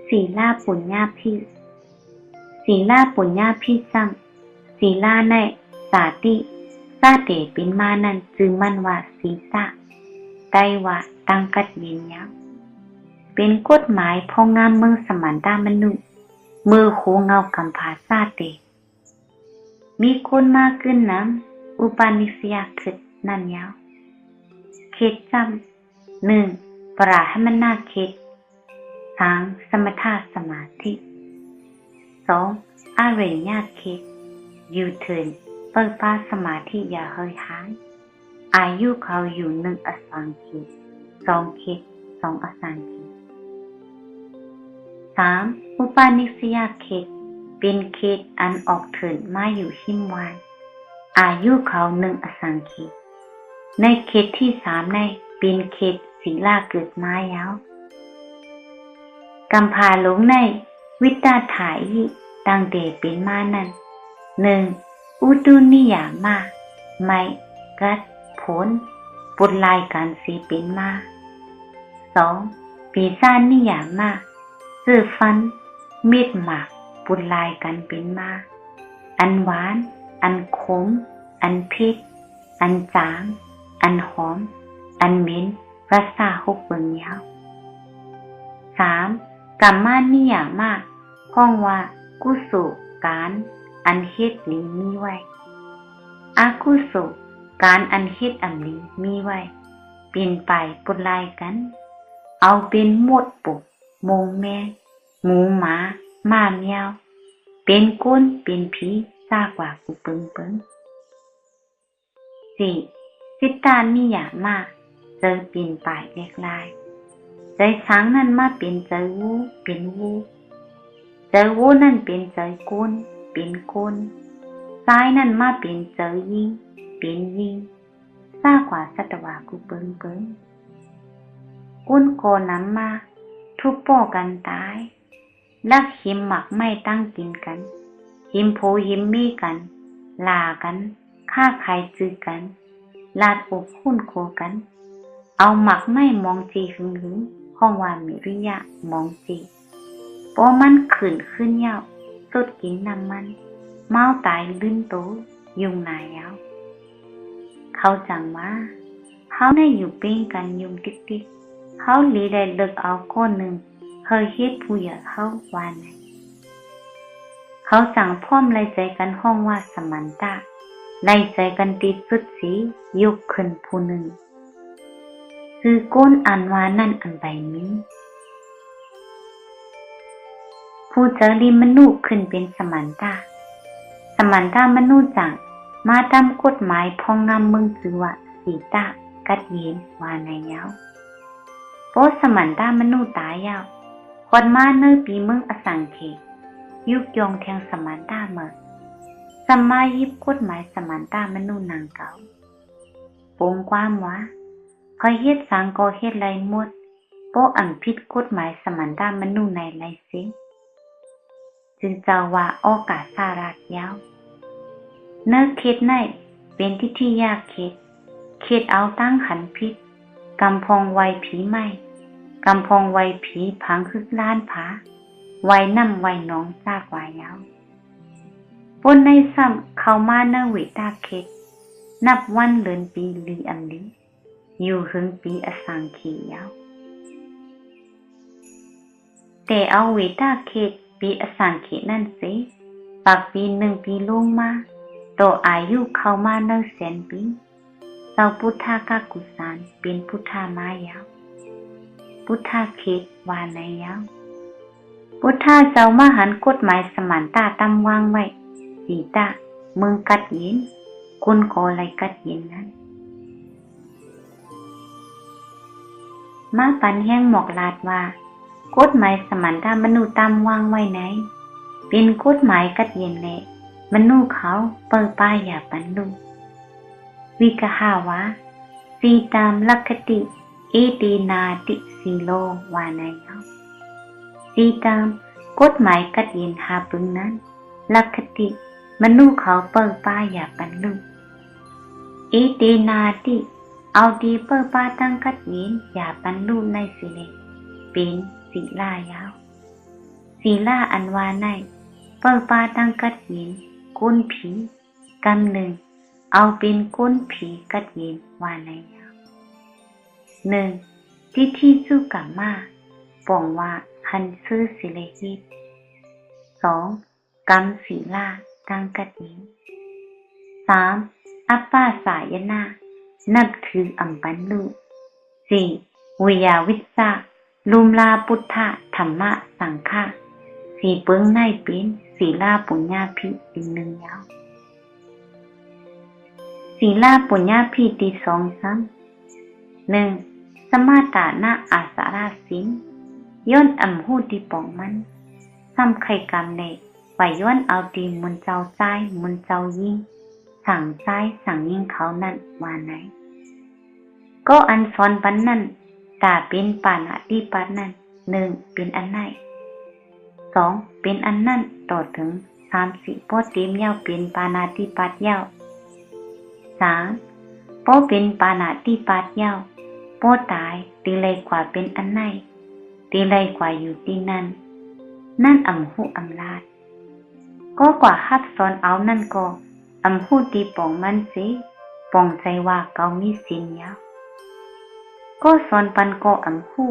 ศีลาปุญญาภิศีลาปุญญาภิสังศีลาในสาติซาเตเป็นมานั้นจึงมันว่าศีสะไตว่าตั้งกัดเย็นยาวเป็นกฎหมายพองงามเมืองสมันตามนุษย์มือโคเงากำพาซาเตมีคนมากขึ้นน้ำอุปาณิสยาคิดนั่นยาวเขตจำ1ปราหมณาเขต2สมถะสมาธิ2อาริญญาเขตยูเทิร์นเปิดปาสมาธิอย่าเฮยหายอายุเขาอยู่1อสังเขต2เขต2อสังเขต3อุปาณิสยาเขตเป็นเขตอันออกเถินมาอยู่หิมวานอายุเขา1อสังเขตในเขตที่3ในเป็นเขตศีลาเกิดมายาวกำพาลงในวิตาถ่ายตั้งแต่เป็นมานั้น1อุตุนิยามาไม่กัดผลปุลายการสีเป็นมา2ปีศาจนิยามาซื้อฟันเม็ดหมากปุลายกันเป็นมาอันหวานอันขมอันเผ็ดอันจางอันหอมอันเหม็นรสชาติหกเบิ่งยาว3กัมมานิยามาห้องว่ากุศลการอันเฮ็ดนี้มีไว้อกุศลการอันเฮ็ดอันนี้มีไว้เป็นไปปุลายกันเอาเป็นหมดปุกมงแมงหมูหมาม้าแมวเป็นก้นเป็นผีซากว่ากูเปิง4สิตานิยามาเจอเป็นไปเล็กลายใจช้างนั้นมาเป็นใจวูเป็นวูใจวูนั่นเป็นใจก้นเป็นก้นซ้ายนั่นมาเป็นใจยิงเป็นยิงซากว่าสัตวากูเปิงก้นโกน้ำมาทุบโป้กันตายลักหิมหมักไม่ตั้งกินกันหิมโพหิมมีกันลากันฆ่าใครจือกันลาดอบหุ้นโคกันเอาหมักไม่มองจีหึงห้องวามิริยะมองจีเพราะมันขึ้นยาวสดกินน้ำมันเมาตายลื่นโตยุงนายยาวเขาจังว่าเขาได้อยู่เป็นกันยุงติ๊กเขาหลีได้เลิกเอาก้อนหนึ่งเคยเฮ็ดผู้ใหญ่เขาวานไหนเขาสั่งพร้อมไล่ใจกันห้องว่าสมันตาไล่ใจกันติดสุดสียกขึ้นผู้หนึ่งคือก้นอันวานั่นอันใบนี้ผู้เจริญมนุษย์ขึ้นเป็นสมันตามนุษย์จังมาตามกฎหมายพองงามเมืองจือว่าสีตากัดเย็นวาในยาวเพราะสมันตามนุษย์ตายยาวคนมาเนื้อปีเมืองอสังเขตยุกยองแทงสมันตาเมื่อสมายิบกฎหมายสมันตามนุษย์นางเก่าปงความว่าคอยเฮ็ดสังก็เฮ็ดไรหมดเพราะอันผิดกฎหมายสมันตามนุษย์ในไรเสียจึงเจ้าว่าโอกาสสารัดยาวเนื้อเขตในเป็นที่ยากเขตเอาตั้งขันพิษกำพองไวผีไหมกำพองไวผีพังคึกล้านผาไวน้ำไวน้องซากวายาวปนในซ้ำเข้ามาเนื้อเวตาเขตนับวันเลือนปีลีอันลีอยู่หึงปีอสังเขยาวแต่เอาเวตาเขตปีอสังเขนั่นสิปากปี1ปีลงมาต่ออายุเข้ามาเนื้อแสนปีเจ้าพุทธากากุสานเป็นพุทธามายาวพุทธาเขตวาในยาวพุทธาเจ้ามาหันกฎหมายสมันตาตำวางไว้สีตาเมืองกัดเย็นคุณขออะไรกัดเย็นนั้นมาปันแห้งหมอกลาดว่ากฎหมายสมันตามนุษย์ตำวางไว้ไหนเป็นกฎหมายกัดเย็นแหละมนุษย์เขาเปิดป้ายอย่าปันลูวิกหาวะสีตามลักขติเอตีนาติสีโลวานัยสีตามกฎหมายกัดเย็นหาปึงนั้นลักขติมนุษย์เขาเปิดป้ายอย่าปันลูเอตีนาติเอาดีเปิดป้าตั้งกัดเย็นอย่าปันลูในสิเลเป็นศีลายาว ศีลาอันวาในเปิงปาตั้งกัดยินก้นผีกำหนึ่งเอาเป็นก้นผีกัดยินวาในยาวหนึ่งที่สู้กับมาป่องว่าหันซื้อสิเลหิตสองกำศีลาตั้งกัดยินสามอัปปาสายนานับถืออัมปันลุสี่วิยาวิสาลุมลาพุทธะธรรมะสังฆะสี่เปิ้งในเป็นศีลาปุญญาภิตีหนึ่งยาวศีลาปุญญาภิตีสองซ้ำหนึ่งสมาตานะอาสาราสินย้อนอำหูตีป่องมันซ้ำไข่กำเนว่าย้อนเอาตีมุนเจ้าใจมุนเจ้ายิ่งสั่งใจสั่งยิ่งเขานั่นว่าไหนก็อันสอนปันนั่นตาเป็นปานะที่ปันนั่นหนึ่งเป็นอันไหนสองเป็นอันนั่นต่อถึงสามสี่โปเต็มยาวเป็นปานาติปัตยาวสามโปเป็นปานาติปัตยาวโปตายตีเลยกว่าเป็นอันไหนตีเลยกว่าอยู่ที่นั่นนั่นอำหูอำลาดก็กว่าฮับสอนเอานั่นก็อำหูตีป่องมันสิป่องใจว่าเกามีสินยาวก็สอนปันก็อำหู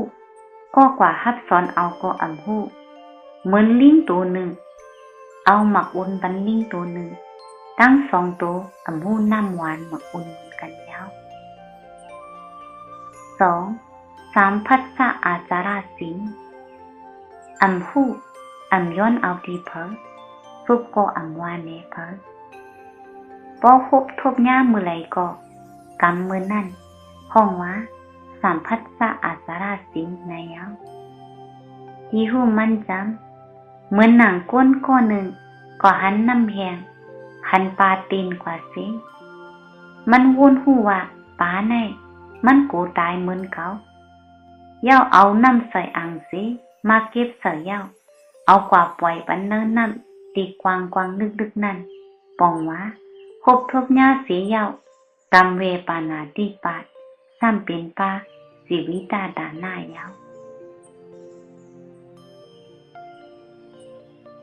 ก็กว่าฮับสอนเอาก็อำหูเหมือนลิงตัวหนึ่งเอาหมักอุ่นบันลิงตัวหนึ่งตั้งสองตัวอำหูน้ำหวานหมักอุ่นกันยาวสองสามพัสสะอาจาราสิงอำหูอำย้อนเอาดีเพอฟุบก็อำวานเนเพอพอคบทบย่ามือไหลก็กำมือนั่นห้องว่าสามพัสสะอาจาราสิงในยาวที่หูมันจำเหมือนหนังก้นก้อนหนึ่งก็หันน้ำแหงหันปลาตีนกว่าสิมันวนหูว่าปลาในมันกูตายเหมือนเขาเย้าเอาน้ำใส่อ่างสิมาเก็บใส่เย้าเอากว่าปล่อยปันเนินน้ำตีกวางลึกนั่นปองว่าคบทบย่าเสียเย้ากำเวปานาติปาซ้ำเป็นปลาสีวิตาดาหน้ายาว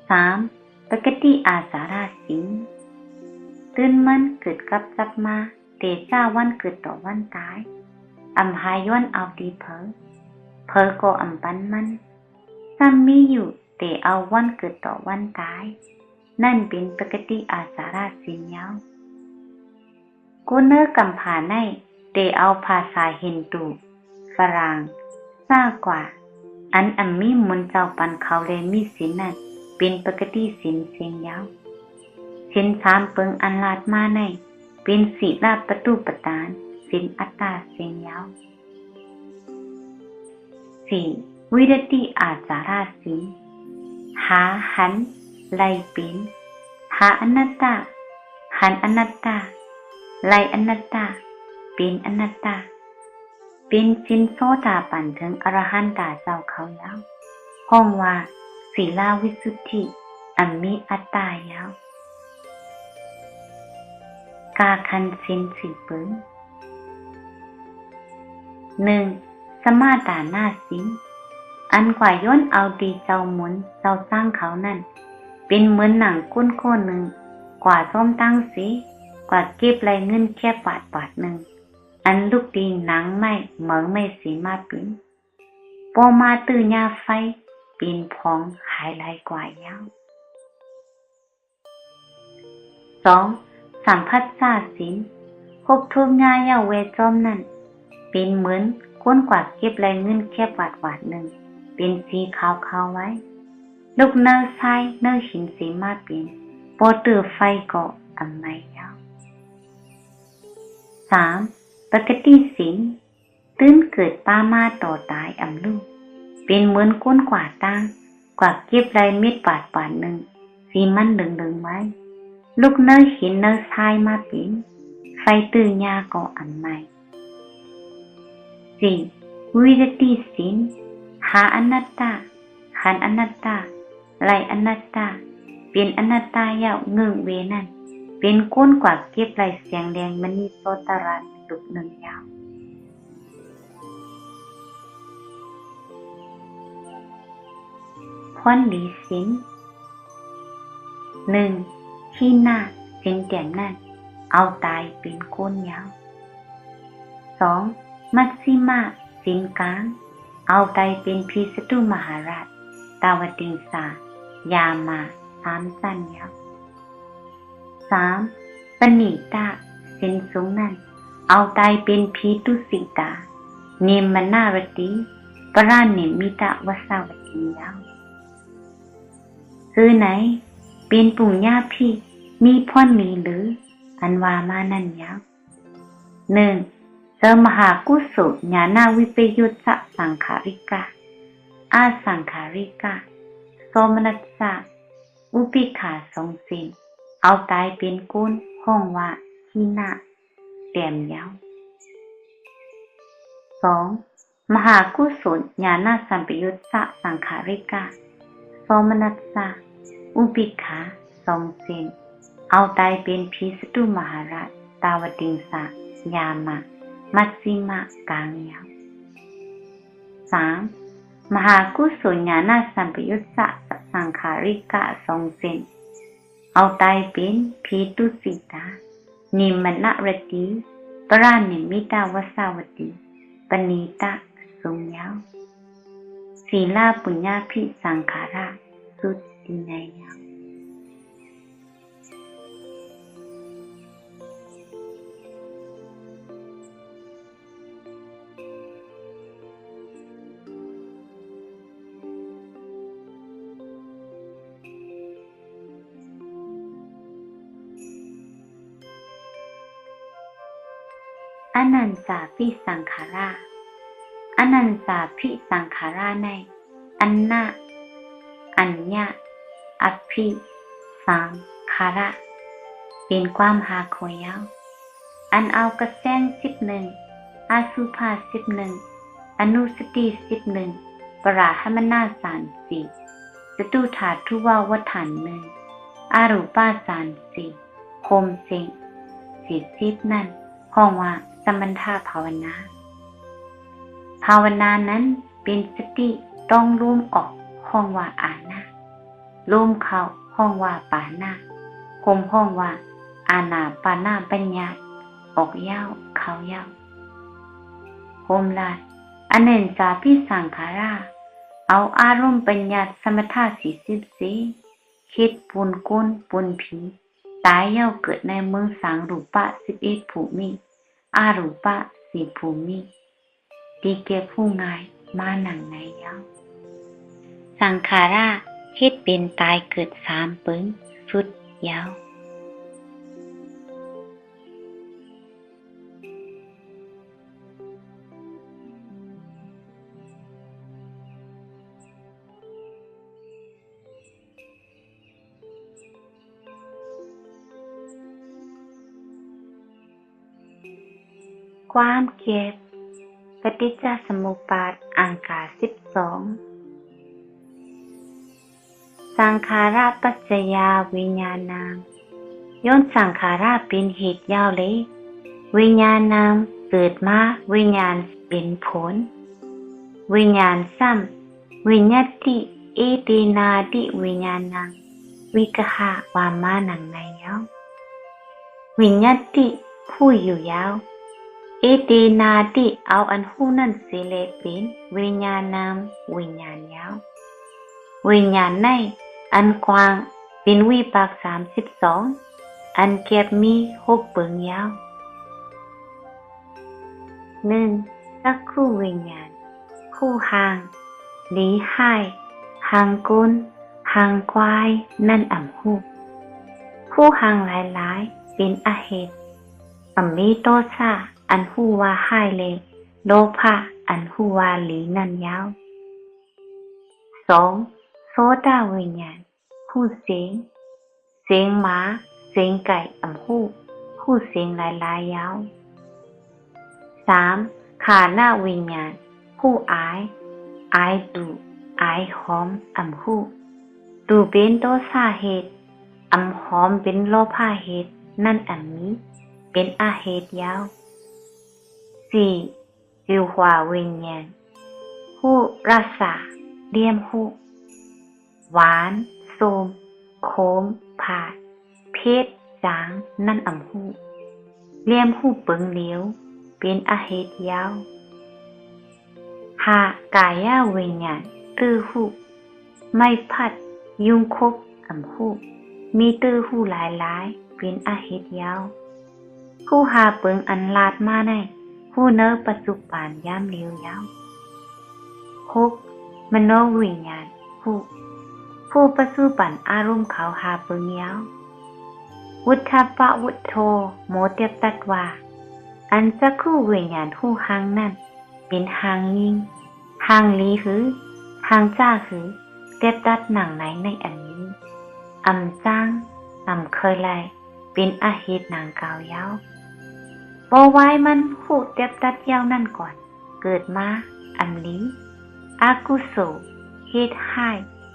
สามปกติอาสาราสิงตื่นมันเกิดกับจับมาเตจ้าวันเกิดต่อวันตายอำหาย้อนเอาดีเพอก็อำปันมันซ้ำมีอยู่เตเอาวันเกิดต่อวันตายนั่นเป็นปกติอาสาราสิงยาวกูเนอร์กำผาในเตเอาภาษาฮินดูฝรั่งซ่ากว่าอันมีมุนเจ้าปันเขาเลยมีสินนั่นเป็นปกติสินเสียงยาวสินสามเปิงอันลาดมาในเป็นศีลาประตูปตานสินอัตตาเสียงยาวสี่วิรติอาจาราสินหาหันไลเป็นหาอนัตตาหันอนัตตาไลอนัตตาเป็นอนัตตาเป็นสินโสดาปันถึงอรหันตาเจ้าเขายาวห้องว่าศีลาวิสุทธิอันมีอัตตายาวกาคันสินสี่เปิ้งหนึ่งสมาตานาสินอันกว่าย้อนเอาดีเจ้าหมุนเจ้าสร้างเขานั่นเป็นเหมือนหนังก้นโค่นหนึ่งกว่าส้มตั้งสีกว่าเก็บไรเงินแค่บาทหนึ่งอันลูกดีหนังไม่เหมืองไม่สีมาปิ้นปอมาตื่นยาไฟปีนพองหายลายกว่ายาวสองสามพัสสาสินคบทุกงายาเวจอมนั่นเป็นเหมือนก้นกว่าเก็บไรเงินแค่บาทหนึ่งเป็นสีขาวไว้ลูกเนื้อทรายเนื้อหินสีมาปิ้นปอตื่นไฟก็อันไม่ยาวสามปกติสินตื่นเกิดป้ามาต่อตายอำลูกเป็นเหมือนก้นกว่าตั้งกว่าเก็บไรเม็ดบาทหนึ่งสีมันดึงไว้ลูกเนื้อหินเนื้อทรายมาปิ้นไฟตื่นยาก็อันไม่สี่วิรติสินหาอนัตตาหันอนัตตาไลอนัตตาเป็นอนัตตายาวเงืเวนั่นเป็นก้นกว่าเก็บไรเสียงแดงมณีโสตรันลุกหนึ่งยาวผ นหลีสิน1ขี้หน้าสินเตียมนั่นเอาตายเป็นก้นยาว2มัชชิมาสินกลางเอาตายเป็นพิสตุมหาราชตาวติงสายามา3สั้นยาว3ปณิตาสินสูงนั่นเอาตายเป็นพีตุสิตาเนมนารติปราณิมิตาวสาวติยาวคือไหนเป็นปุญญาภิมีพ่อนมีหรืออันวามานั่นยาว1เสมหากุศลญาณวิปยุตสะสังขาริกาอาสังขาริกาโสมนัสสะอุปิขาสองสินเอาตายเป็นกุลห้องว่าขีนาเต็มยาว2มหากุศลญาณสัมปยุตสะสังขาริกาโสมนัสสะอุปิขาสองสินเอาตายเป็นพิสตุมหาราชตาวติงสายามามัชชิมะกลางยาว3มหากุศลญาณสัมปยุตสะสังขาริกะสองสินเอาตายเป็นพีตุสิตานิมนรติปราณิมิตาวสาวติปณิตาสูงยาวศีลาปุญญาภิสังขาราสุดตินัยยาวอนันจาภิสังขาราอนันจาภิสังขาราในอันนะอัญญะอภิสังขาระเป็นความหาโคยาวอันเอากระแสน11อาสุภา11อนุสติ11ปราหมนาสาร4จตุถาทุวาวฐาน1อารูปาสาร4โคมเสง40นั่นห้องว่าสมัณธาภาวนาภาวนานั้นเป็นสติต้องรวมออกห้องว่าอานาลมเข้าห้องว่าปานาคมห้องว่าอานาปานาปัญญาออกยาวเข้ายาวโฮมลาดอเนนจาภิสังขาราเอาอารมณ์ปัญญาสมถะ44คิดปุนกุลปุนผีตายยาวเกิดในเมืองสังรูปะ11ภูมิอารูปะ4ภูมิดีเกผู้ง่ายมาหนังในยาวสังขาราเฮ็ดเป็นตายเกิด3ปึ้งสุดยาวความเก็บปฏิจจสมุปบาทอังคาร12สังขาราปัจจยาวิญญาณังย้อนสังขาราเป็นเหตุยาวเลยวิญญาณังเกิดมาวิญญาณเป็นผลวิญญาณซ้ำวิญญาติเอตินาติวิญญาณังวิกหะวามานังในยาววิญญาติผู้อยู่ยาวเอตินาติเอาอันหูนั่นเสเลเป็นวิญญาณังวิญญาณยาววิญญาณในอันกว้างเป็นวิปาก32อันแคบมี6เปิงยาว1สักคู่วิญญาณคู่ห่างหลีให้ห่างกุนห่างควายนั่นอ่ำหูคู่ห่างหลายๆเป็นอาเหตุอัมมิโตชะอันหูว่าให้เลยโลภะอันหูว่าหลีนั่นยาว2โสดาวิญญาณหูเสียงหมาเสียงไก่อ่ำหูเสียงหลายๆยาว3ขานาวิญญาณหูอายดูอายหอมอ่ำหูดูเป็นโตสาเหตุอ่ำหอมเป็นโลภะเหตุนั่นอ่ำนี้เป็นอาเหตุยาว4วิวหวาวิญญาณหูรักษาเลี่ยมหู หวานส้มขมผาดเผ็ดจางนั่นอำหูเลี่ยมหูเปิงเหลียวเป็นอาเหตุยาวหากายาเวญญาณตื้อหูไม่พัดยุงคบอำหูมีตื้อหูหลายๆเป็นอาเหตุยาวผู้หาเปิงอันลาดมาในผู้เนอปัจจุบันย่ำเลียวยาว6มโนวิญญาณผู้ปัจจุบันอารมณ์เขาหาเปิงยาววุฒปะวุฒโธโมเตตัดว่าอันจักคู่วิญญาณผู้หังนั่นเป็นหังยิงหังลีหือหังจ้าหือเต็บตัดหนังไหนในอันนี้อำจ้างอำเคยไลเป็นอาเหตุนางกาวยาวบ่ไว้มันหูเต็บตัดยาวนั่นก่อนเกิดมาอำลีอากุโสเหตุให้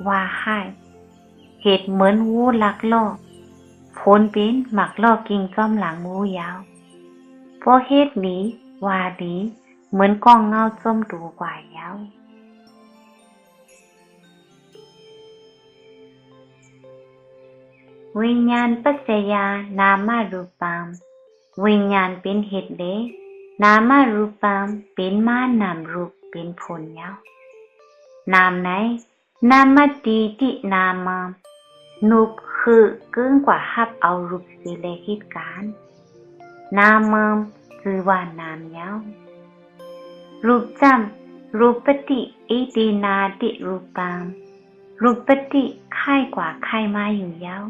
ว่าให้เหตุเหมือนวูลักล่อผลเป็นหมักล่อกิ่งจอมหลังมูยาวเพราะเหตุนี้ว่าดีเหมือนกองเงาจมดูกว่ายาววิญญาณปัจจยานามารูปังวิญญาณเป็นเหตุเดนามารูปังเป็นมานามรูปเป็นผลยาวนามไหนนามตีตินามามนุบคือเกินกว่าฮับเอารูปสิเลเหตุการณ์นามามคือว่านามยาวรูปจำรูปติอิตินาติรูปังรูปติค่ายกว่าค่ายมาอยู่ยาว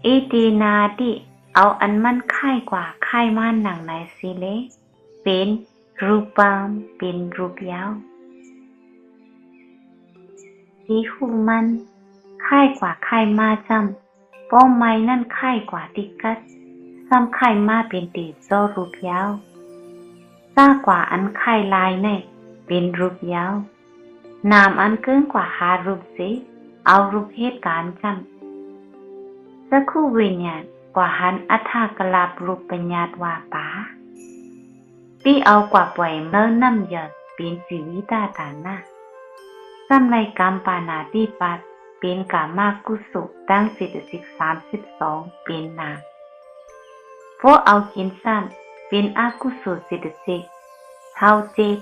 อิตินาติเอาอันมันค่ายกว่าค่ายมาหนังในสิเลเป็นรูปังเป็นรูปยาวสีหูมันค่ายกว่าค่ายมาจำป้องไม้นั่นค่ายกว่าติกัดซ้ำค่ายมาเป็นตีโซรูปยาวซ่ากว่าอันค่ายลายในเป็นรูปยาวนามอันเกินกว่าหารูปสิเอารูปเหตุการณ์จำสักคู่วิญญาณกว่าหันอัฏฐกลาบรูปปัญญาตว่าป๋าที่เอากว่าปล่อยเมื่อน้ำหยดเป็นสีวิตาตาหน้าซ้ำไรกรรมปานาติปัตเป็นกามากุสุตั้ง32เป็นนามเพราะเอากินซ้ำเป็นอากุสุ46เท่าเจ็บ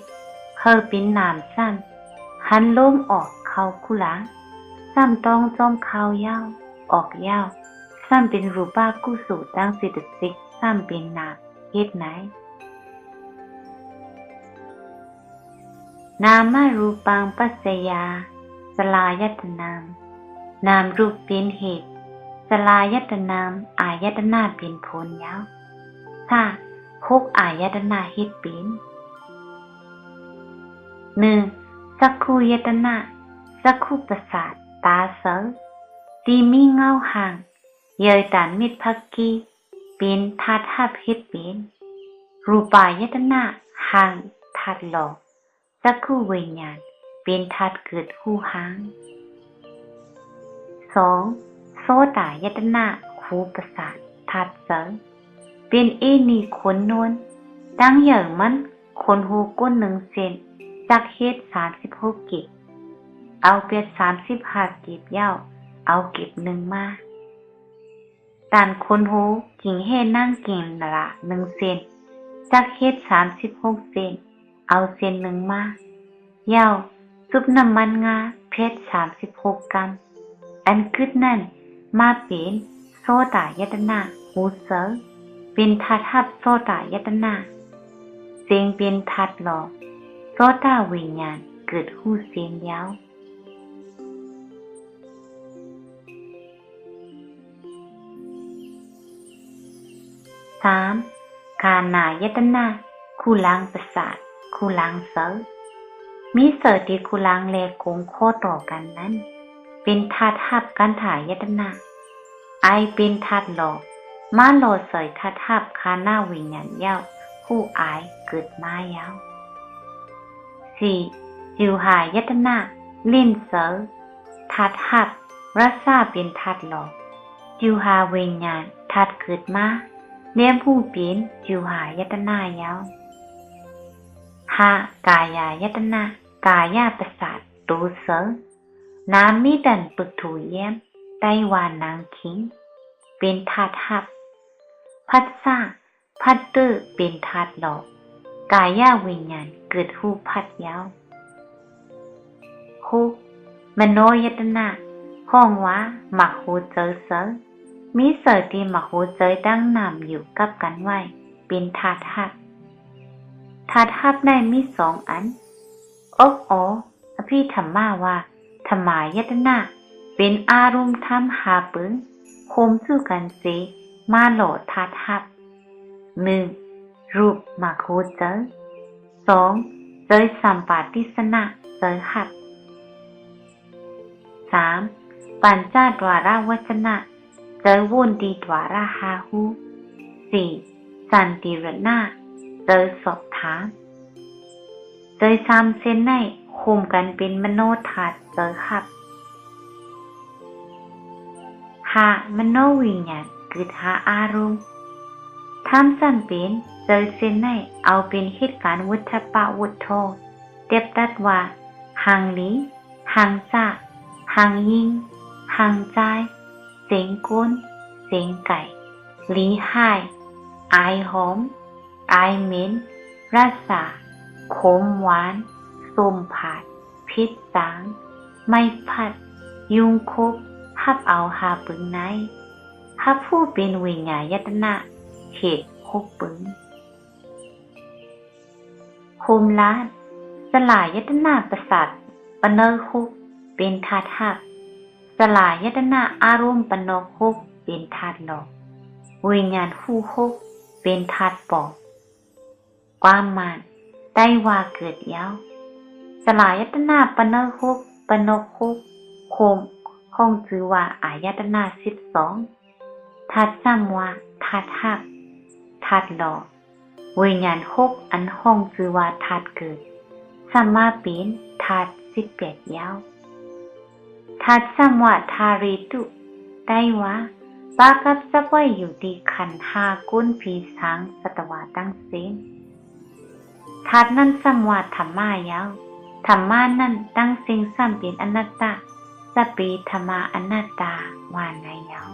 เฮอเป็นนามซ้ำหันล้มออกเข้าคุหลังซ้ำต้องจอมเข้ายาวออกยาวซ้ำเป็นรูปากุสุตั้ง46ซ้ำเป็นนามเฮ็ดไหนนามารูปังปัจจยาสลายตนามนามรูปเป็นเหตุสลายตนามอายตนะเป็นผลยาวถ้า6อายตนะเฮ็ดเป็น1สักขุยตนะสักขุประสาทตาเสตีมีเงาห่างเยยตานมิตรภักกีเป็นธาตุหับเฮ็ดเป็นรูปายตนะห่างธาตุหลอกสักขุวิญญาณเป็นธาตุเกิดหูหาง2โสตายตนะหูประสาทธาตุเสเป็นเอนีขนนวลตั้งอย่างมันขนหูก้น1เซนจากเฮ็ด36กิบเอาเปียด35กิบยาวเอากิบ1มาตานคนหูกิ่งเฮ็ดนั่งกิ่งละ1เซนจากเฮ็ด36เซนเอาเซน1มายาวซุปน้ำมันงาเพชร36กรัมอันกึดนั่นมาเป็นโสตายตนะหูเสเป็นธาตุหับโสตายตนะเสียงเป็นธาตุหลอกโสตวิญญาณเกิดหูเสียงยาว3กานายตนะคูลังประสาทคูลังเสมีเสติคูลังแลโกงข้อต่อกันนั้นเป็นธาตุหับกันถ่ายตนะไอเป็นธาตุหลอกมาหลอดสอยธาตุหับคาหน้าวิญญาณยาวผู้อายเกิดมายาว4จิวหายตนะลิ้นเสธาตุหับรัศาเป็นธาตุหลอกจิวหาวิญญาณธาตุเกิดมาเลี้ยงผู้เป็นจิวหายตนะยาว5กายายตนะกายาประสาทตูเส น้ำมีดันปึกถูแย้มไต้หวานนางคิงเป็นธาตุหับพัดซ่าพัดตื้อเป็นธาตุหลอกกายวิญญาณเกิดหูพัดยาวคุมโนยตนะห้องว่ามักหูเจอเสอมีเสอที่มักหูเจอดังนำอยู่กับกันไว้เป็นธาตุหับธาตุหับได้มีสองอันอกอภิธรรมาว่าธรรมายตนะเป็นอารมณ์ธรรมหาปึงโคมสู้กันเสมาหล่อธาตุหับ1. รูปมักหูเจอ 2. เจอสัมปาติสนะเจอหับ 3. ปัญจดวาราวจนะเจอวุนดีดวาราหาหู 4. สันติรณะเจอสอบถามเจอสามเส้นในคุมกันเป็นมโนธาตุเจอหับ5. มโนวิญญาณเกิดหาอารมณ์ทำสั่นเป็นเจอเส้นในเอาเป็นเหตุการณ์วุฒปะวุฒโธเทียบตัดว่าหังลีหังซาหังยิงหังใจเสียงก้นเสียงไก่ลีหายอายหอมอายเหม็นรสาขมหวานส้มผาดพิษจางไม่พัดยุงคบหับเอาหาปึงในหับผู้เป็นวิญญาณยตนะเหตุคบปึงโคมลาดสลายยตนะประสาทปนเนคุกเป็นธาตุหับสลายยตนะอารมณ์ปนคุกเป็นธาตุหลอกวิญญาณคู่คุกเป็นธาตุปอกความหมายได้ว่าเกิดยาวสลายยตนะปนคุกปนคุกโคมห้องจือว่าอายตนะ12ธาตุซ้ำว่าธาตุหับธาตุหลอกวิญญาณ6อันห้องจือว่าธาตุเกิดสัมมาเป็นธาตุ18ยาวธาตุซ้ำว่าธาริตุได้ว่าปากับสับไว้อยู่ที่ขันธ์5กุนผีสางสัตวาตั้งเส้นธาตุนั้นซ้ำว่าธรรมายาวธรรมานั้นตั้งสิ่งซ้ำเป็นอนัตตาสปีธรรมาอนัตตาวานายาว